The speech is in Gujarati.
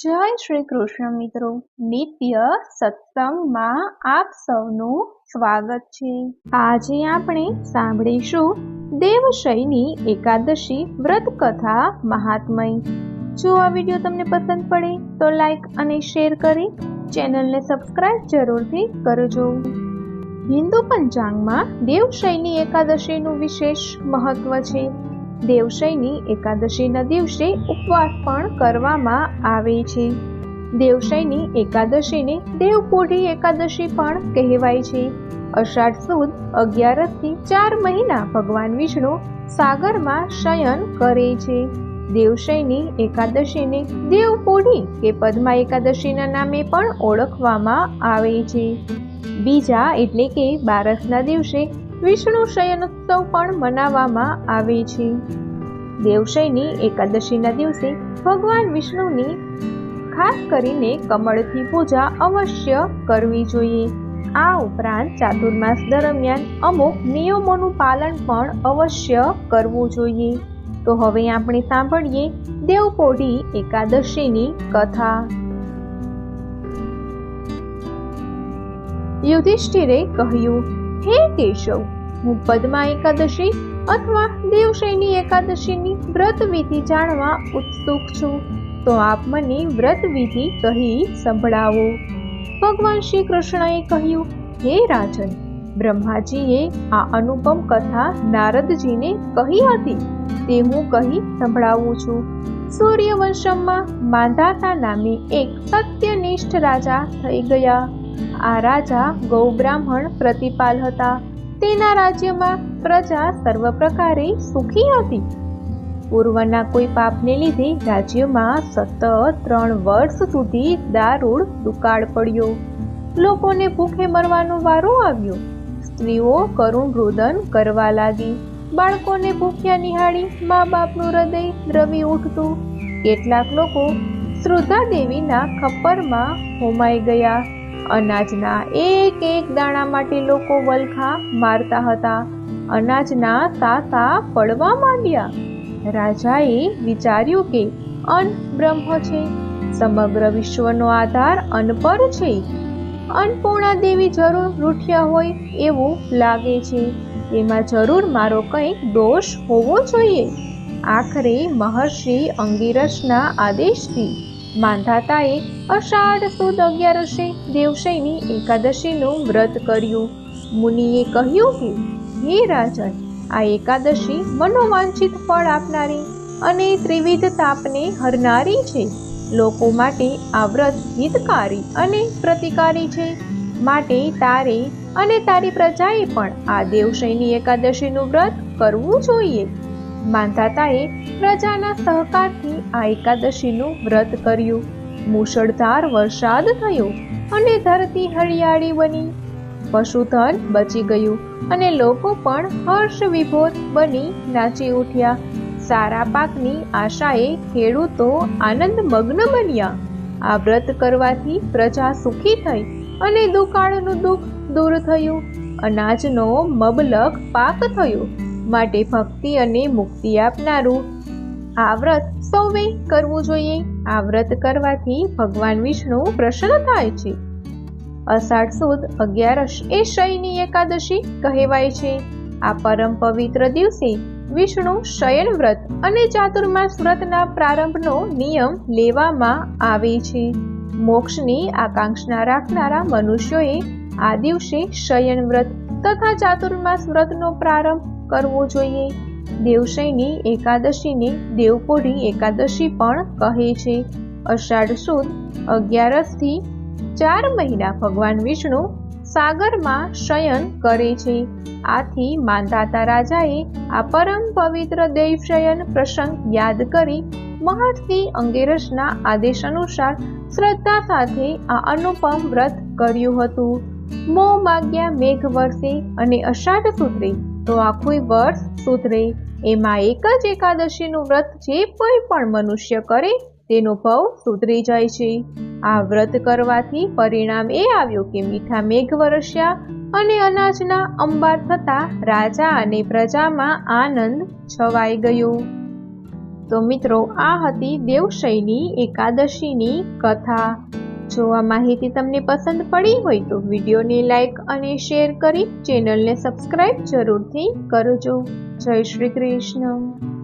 જય શ્રી કૃષ્ણ મિત્રો, નિત્ય સત્સંગમાં આપ સૌનું સ્વાગત છે। આજે આપણે સાંભળીશું દેવશયની એકાદશી વ્રત કથા મહાત્મય। જો આ વિડીયો તમને પસંદ પડે તો લાઈક અને શેર કરી ચેનલને સબસ્ક્રાઇબ જરૂરથી કરજો। હિન્દુ પંચાંગમાં દેવશયની એકાદશીનું વિશેષ મહત્વ છે। દેવશયની એકાદશીના દિવસે ઉપવાસ પણ કરવામાં આવે છે। દેવશયની એકાદશીને દેવપોઢી એકાદશી પણ કહેવાય છે। અષાઢ સુદ 11 થી 4 મહિના ભગવાન વિષ્ણુ સાગરમાં શયન કરે છે। દેવશયની એકાદશીને દેવપોઢી કે પદ્મા એકાદશીના નામે પણ ઓળખવામાં આવે છે। બીજા એટલે કે બારસના દિવસે વિષ્ણુ શયનોત્સવ પણ મનાવવામાં આવે છે। દેવશયની એકાદશીના દિવસે ભગવાન વિષ્ણુની ખાસ કરીને કમળથી પૂજા અવશ્ય કરવી જોઈએ। આ ઉપરાંત ચાતુર્માસ દરમિયાન અમુક નિયમોનું પાલન પણ અવશ્ય કરવું જોઈએ। તો હવે આપણે સાંભળીએ દેવપોઢી એકાદશીની કથા। યુધિષ્ઠિરે કહ્યું, હે કેશવ, હું પદ્મા એકાદશી અથવા દેવશયની એકાદશીની વ્રત વિધિ જાણવા ઉત્સુક છું, તો આપ મને વ્રત વિધિ કહી સંભળાવો। ભગવાન શ્રી કૃષ્ણએ કહ્યું, હે રાજન, બ્રહ્માજીએ આ અનુપમ કથા નારદજીને કહી હતી, તે હું કહી સંભળાવું છું। સૂર્યવંશમાં માંધાતા નામે એક સત્યનિષ્ઠ રાજા થઈ ગયા। આ રાજા ગૌબ્રાહ્મણ પ્રતિપાલ હતા। તેના રાજ્યમાં પ્રજા સર્વ પ્રકારે સુખી હતી। પૂર્વના કોઈ પાપને લીધે રાજ્યમાં સતત 3 વર્ષ સુધી દારૂણ દુકાળ પડ્યો। લોકોને ભૂખે મરવાનો વારો આવ્યો। સ્ત્રીઓ કરુણ રુદન કરવા લાગી। બાળકોને ભૂખ્યા નિહાળી મા બાપનું હૃદય દ્રવી ઉઠતું। કેટલાક લોકો શ્રદ્ધા દેવીના ખપ્પરમાં હોમાઈ ગયા। અનાજના એક એક દાણા માટે લોકો વલખા મારતા હતા। અનાજના તાતા પડવા માંડ્યા। રાજાએ વિચાર્યું કે અન્ન બ્રહ્મ છે, સમગ્ર વિશ્વનો આધાર અન્ન પર છે। અન્નપૂર્ણા દેવી જરૂર રૂઠ્યા હોય એવું લાગે છે। તેમાં જરૂર મારો કંઈક દોષ હોવો જોઈએ। આખરે મહર્ષિ અંગિરસના આદેશથી માંધાતાએ અષાઢ સુદ 11 દેવશયની એકાદશીનું વ્રત કર્યું। મુનિએ કહ્યું કે, હે રાજન, આ એકાદશી મનોવાંછિત ફળ આપનારી અને ત્રિવિધ તાપને હરનારી છે। લોકો માટે આ વ્રત હિતકારી અને પ્રતિકારી છે। માટે તારે અને તારી પ્રજાએ પણ આ દેવશયની એકાદશીનું વ્રત કરવું જોઈએ। માંધાતાએ પ્રજાના સહકારથી આ એકાદશીનું વ્રત કર્યું। મુશળધાર વરસાદ થયો અને ધરતી હરિયાળી બની। પશુધન બચી ગયું અને લોકો પણ હર્ષ વિભોર બની નાચી ઉઠ્યા। સારા પાકની આશાએ ખેડૂતો આનંદ મગ્ન બન્યા। આ વ્રત કરવાથી પ્રજા સુખી થઈ અને દુકાળનું દુઃખ દૂર થયું। અનાજનો મબલક પાક થયો। માટે ભક્તિ અને મુક્તિ આપનારું આ વ્રત સૌએ કરવું જોઈએ। આ વ્રત કરવાથી ભગવાન વિષ્ણુ પ્રસન્ન થાય છે। અષાઢ સુદ 11 એ શયની એકાદશી કહેવાય છે। આ પરમ પવિત્ર દિવસે વિષ્ણુ શયન વ્રત અને ચાતુર્માસ વ્રતના પ્રારંભનો નિયમ લેવામાં આવે છે। મોક્ષની આકાંક્ષા રાખનારા મનુષ્યોએ આ દિવસે શયન વ્રત તથા ચાતુર્માસ વ્રતનો પ્રારંભ કરવો જોઈએ। દેવશયની એકાદશીને દેવપોઢી એકાદશી પણ કહે છે। અષાઢ સુદ 11 થી 4 મહિના ભગવાન વિષ્ણુ સાગરમાં શયન કરે છે। આથી માંધાતા રાજાએ આ પરમ પવિત્ર દેવશયન પ્રસંગ યાદ કરી મહર્ષિ અંગિરસના આદેશ અનુસાર શ્રદ્ધા સાથે આ અનુપમ વ્રત કર્યું હતું। મોં માગ્યા મેઘ વરસે અને અષાઢ સુધરે તો આખું વર્ષ સુધરે, એમાં એક જ એકાદશીનું વ્રત જે કોઈ પણ મનુષ્ય કરે તેનો ભવ સુધરી જાય છે। આ વ્રત કરવાથી પરિણામ એ આવ્યું કે મીઠા મેઘ વરસ્યા અને અનાજના અંબાર થતા રાજા અને પ્રજામાં આનંદ છવાઈ ગયો। તો મિત્રો, આ હતી દેવશયની એકાદશીની કથા. જો આ માહિતી તમને પસંદ પડી હોય તો વિડીયોને લાઈક અને શેર કરી ચેનલને સબસ્ક્રાઈબ જરૂરથી કરજો. જય શ્રી કૃષ્ણ.